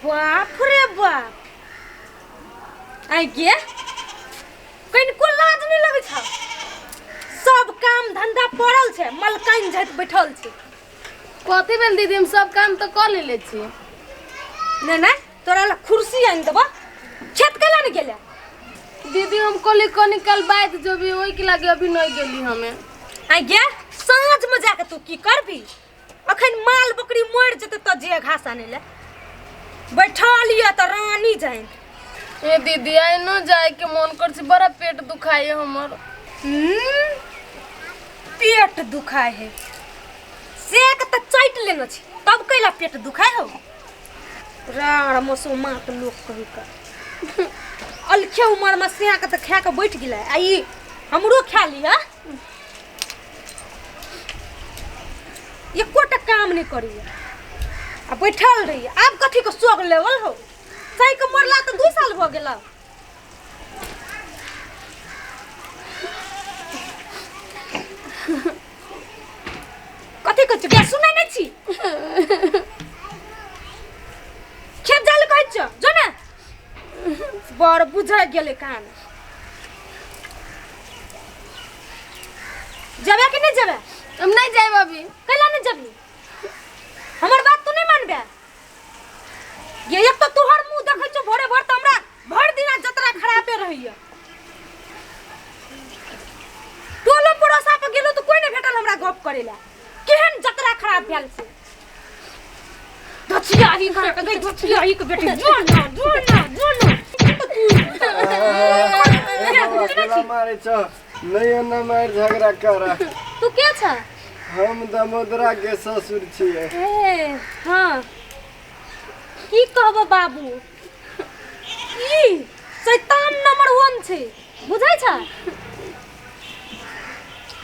बाप रे बाप आई गे कहीं को लाज नहीं लगे छ सब काम धंधा पड़ल छे मलकाइन जात बैठल छे कथी भेल दीदी हम सब काम तो कर लेले छी ने ना तोरा ला कुर्सी आन देबो खेत केला नहीं गेले दीदी हम कोली को निकल बात जो भी ओई के लागे अभी नहीं गेली हमें आई गे सांझ में जाके तू की करबी अखन माल बकरी मर जते त जे घास आने ले बैठलिए त रानी जाइन ए दीदी आई न जाए के मन कर छी बड़ा पेट दुखाए हमर पेट दुखाए है सेक त चाट लेनो छी तब कैला पेट दुखाए हो राण मसो मात लोग कहि का अलखे उमर में सेक त खा के बैठ गेलै आई हमरो खा लिया एको टा काम नहीं करिए आ बैठल रही अब कथी को सोग लेवल हो सही के मरला तो 2 साल भ गेला कथी को चुके सुनै नै छी खेत जाल कहै छ जो ना बड़ बुझा गेले कान जाबे कि नहीं जाबे हम नहीं जाए अभी कैला नहीं जबली हमर बात तू नहीं मानबे ये एक तो तोहर मुंह देखै छ भोरे भोर त हमरा भर दिना जतरा खराबे रहिया टोलो पड़ोसा पे गेलो तो कोई नहीं भेटल हमरा गप करेला केहन जतरा खराब भेल से दछिया ही का गई दछिया ही के बेटी जो ना मारे छ नहीं ना मार झगड़ा करा तू के छ हम दमोदरा के ससुर छिए ए हां की कहबो बाबू ई शैतान नंबर 1 छे बुझाय छ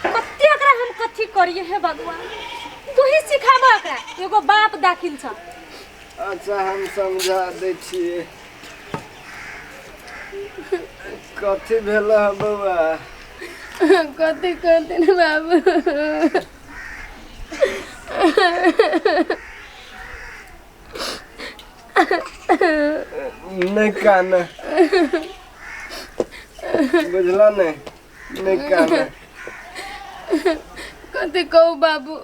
कत्ते एकरा हम कथी करिए हे भगवान तू ही सिखाबा एकरा एगो बाप दाखिल छ अच्छा हम समझा दे छिए कथी भेल बउआ कथी कहते न बाबू नहीं काना बुझला नहीं काना कथी कहू बाबू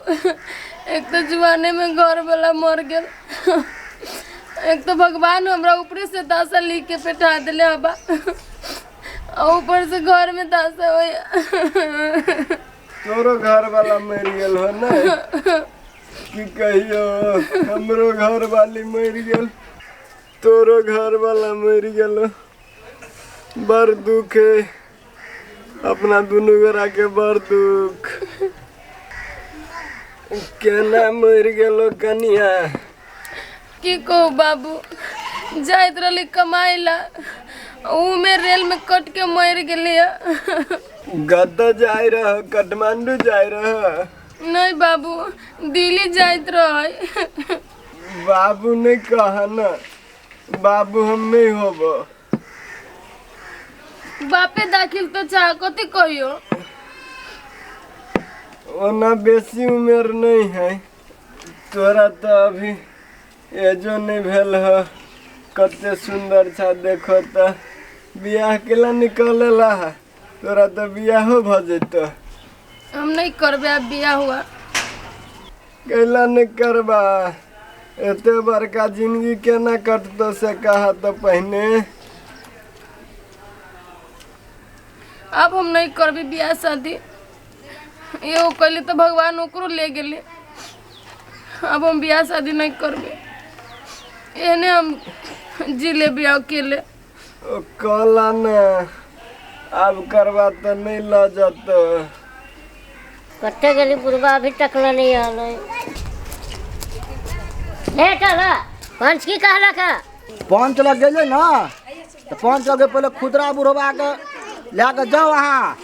एक तो जुआने में घर वाला मर गेल एक तो भगवान हमरा ऊपर से दासा लिख के बैठा दिले हबा और ऊपर से घर में दासा होया तोरो घर वाला मर गेल हो ना की कहियो हमरो घर वाली मर गेल तोरो घर वाला मर गेल बड़ दुख है अपना दुनू गोरा के बड़ दुख केना मर गेलो कनिया की कहू बाबू जाइत रहली कमाइला ऊ में रेल में कट के मर गेली गद्दा जाय रह काठमांडू जाय रह नहीं बाबू दिल्ली जाइत रह बाबू ने कहा ना बाबू हम नहीं होबो बापे दाखिल तो चाह कथी कहियो ओना बेसी उम्र नहीं है तोरा तो अभी एजो नहीं भेल ह कते सुंदर छा देखो तो बियाह केला निकलेला तोरा तो बियाहो भ जइतो हम नहीं करबे अब बियाह हुआ केला नहीं करबा एते बड़का जिंदगी केना कटतो से कहा तो पहले अब हम नहीं करबे बियाह शादी ये कहले तो भगवान ओकरो ले गेले अब हम बियाह शादी नहीं करबे एने हम जी ले बियाह अकेले कहला ना अब करवा तो नहीं ल जातो कट्टे गेली बुढ़वा अभी तक नहीं आलो हे चला पंच की कहला का पंच लग गए ना तो पंच लगे पहले खुदरा बुढ़वा के लेके जाओ वहाँ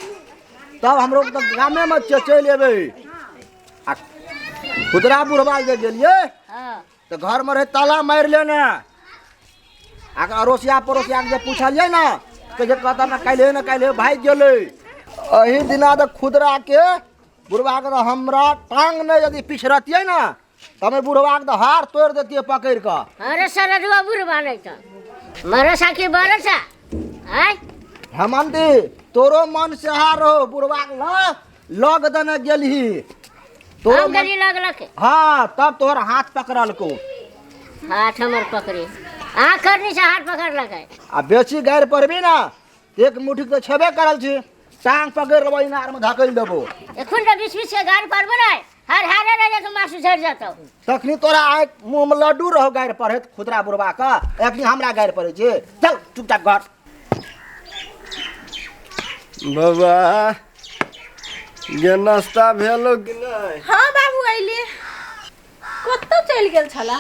तब हम लोग तो गामे में चल अबे आ खुदरा बुढ़वा जे गेलिए तो घर में रहे ताला मार लेने अड़ोसिया पड़ोसिया के पूछलिए ना तो जे कहता ना कल भाग गए अही दिना तो खुदरा के बुढ़वा के हमरा टांग में यदि पिछड़तिए ना तमें बुढ़वा के हार तोड़ देती है पकड़ का। अरे सर रुआ बुढ़वा नहीं तो मरसा की बरसा आय हेमंती तोरो मन से हार हो बुढ़वा के लग देने गेलही तोरो हम गली लगलक हाँ तब तोहर हाथ पकड़ल को हाथ हमर पकड़ी आखर से हाथ पकड़ लगे आ बेची गाड़ पड़बी ना एक मुट्ठी तो छेबे करल छी टांग पकड़ लेबो इनार में धकेल देबो एखन तो 20-20 के गाड़ पर बनाए हर हारे रह के मासु झड़ जातो तखनी तोरा आय मुंह में लड्डू रहो गाड़ पर खुदरा बुढ़वा का एकनी हमरा गाड़ पड़े छे चल चुपचाप घर। बाबा ये नाश्ता भेलो कि नहीं? हाँ बाबू अइले कत्तो चल गेल छला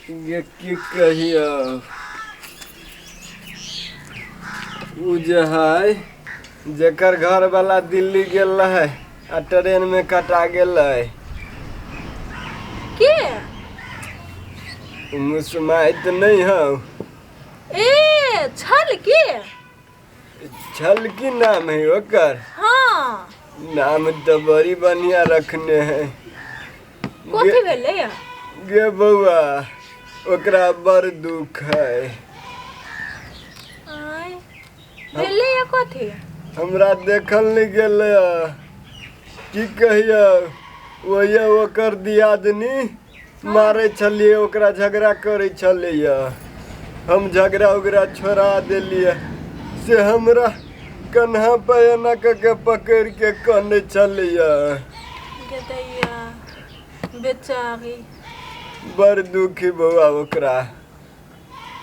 ये की कहियो उ जे है जेकर घर वाला दिल्ली गेल है आ ट्रेन में कटा गेल है के मुसमाइत नहीं हो ए छल के छल की नाम है ओकर हाँ नाम तो बड़ी बढ़िया रखने हैं कथी भेलै गे बउआ ओकरा बड़ दुख है आय भेलै कथी हमरा देखल नहीं गेल की कहियो वही ओकर दियादनी मारे छलिए ओकरा झगड़ा करे छलिए हम झगड़ा उगड़ा छोड़ा देलिए से हमरा कन्हा पे एना के पकड़ के कने छलिए गेदैया बेचारी बड़ दुखी बउआ ओकरा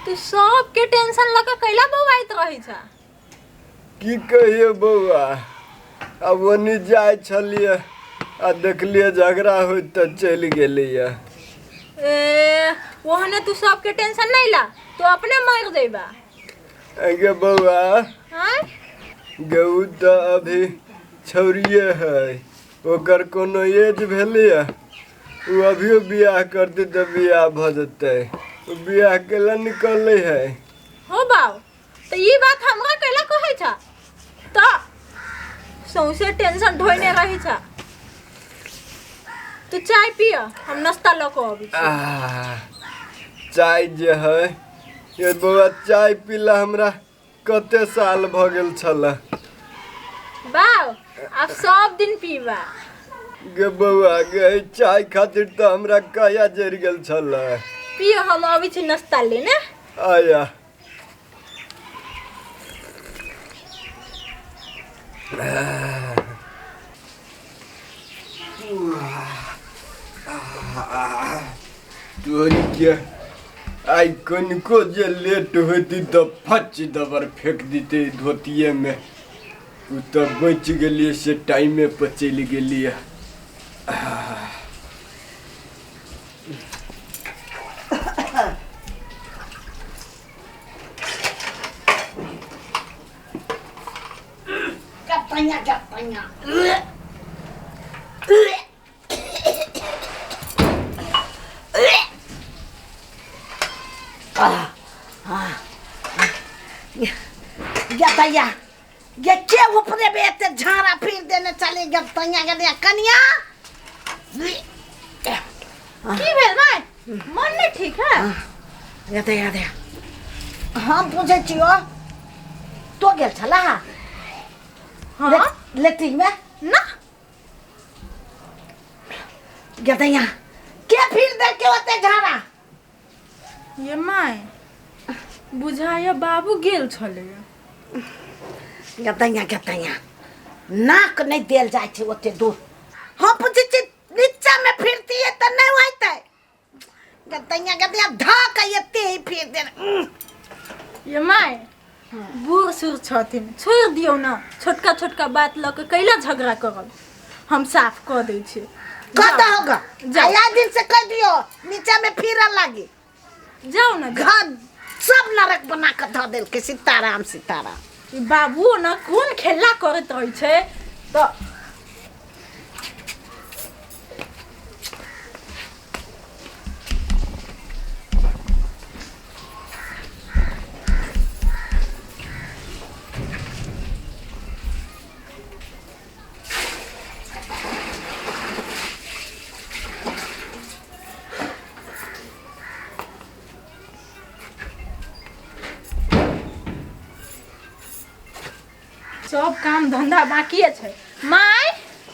तू सब के टेंशन लगा कैला बौआइत रही छ की कहियो बउआ अब ओनी जाय छलिए आ देखलिए झगड़ा हो तो चल गेलिए ए ओहने तू सब के टेंशन नहीं ला तू अपने मर देबा गे बउआ हां गऊ तो अभी छौरिए है ओकर कोनो एज भेलिए वो अभियो बियाह करते तो बियाह भ जते बियाह के लिए निकले है हो बाऊ तो ये बात हमरा कैला कहै छ त सौसे टेंशन ढोइने रही छ तू चाय पिया हम नाश्ता लको अभी चाय जे है ये बउआ चाय पीला हमरा कते साल भ गेल छला बाऊ आप सब दिन पीबा गे बउआ गे चाय खातिर तो हमरा काया जर गेल छला पियो हम अभी छी नाश्ता लेने आया तोरी क्या आई कनको जे लेट होती तो फच दबर फेंक देते धोतिये में तू तो बच गेलिए से टाइमे पर चल गेलिए गतैया ये के ऊपरे बेते झाड़ा फिर देने चले गतैया गतैया कन्या की भेल भाई मन नहीं ठीक है गतैया दे हम पूछे छियो तो गेल छला हां लेट्रिन में ना गतैया के फिर दे के होते झाड़ा ये माय बुझाया बाबू गेल छले गतैया नाक नहीं देल जाय छै ओते दूर हम पूछे छी नीचा में फिरती है त नहीं होइते गतैया धाक एते ही फिर दे ये माय बूढ़ सुर छथिन छोड़ दियो ना छोटका छोटका बात ल के कैला झगड़ा करब हम साफ कर दै छी कत होगा आया दिन से कह दियो नीचा में फिरन लागी जाओ ना घर सब नरक बना के ध देल के सीताराम ई बाबू ना कोन खेला करत रहै छै त सब काम धंधा बाकी है माय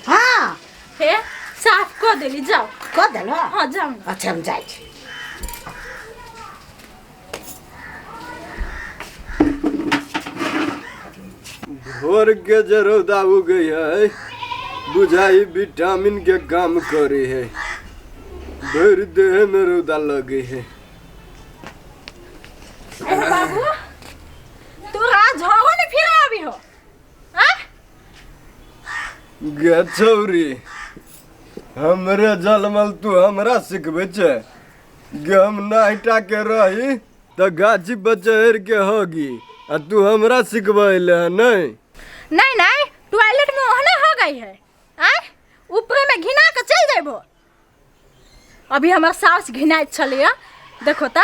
हाँ हे साफ कर देली जाओ कह देलो हाँ जाओ अच्छा हम जाइ छी भोर के जे रौदा उगई है बुझाई विटामिन के काम करे है भर देह में रौदा लगे है। अरे बाबू तू आज झगो ने फिर आवी हो हाँ गे छौरी हमरे जलमल तू हमरा सिखबे छे गे हम नाहिटा के रही तो गाछी पर चढ़ के होगी आ तू हमरा सिखबैले नहीं नहीं नहीं टॉयलेट में ओहने हो गई है हाँ ऊपर में घिना के चल जाबो अभी हमार सास घिनाइत छलिए देखो ता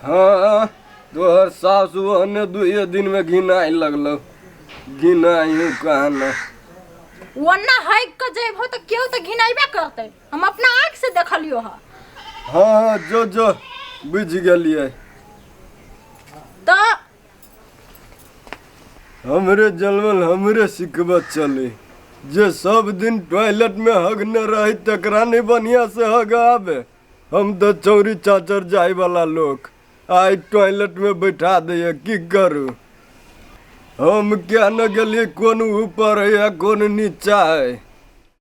हाँ तोहर सासु ने 2 दिन में घिनाई लगलो घिनाई कहना वरना है के जेबो तो केहू तो घिनाइबे करते हम अपना आँख से देखलियो है हाँ जो बुझ गेलिए तो हमरे जलमल हमरे सिखबत चले जे सब दिन टॉयलेट में हगने रही तकरा नहीं बढ़िया से हग आवे हम तो चौरी चाचर जाए वाला लोग आई टॉयलेट में बैठा दिए की करूँ हम क्या न गलिए कौन ऊपर है या कौन नीचा है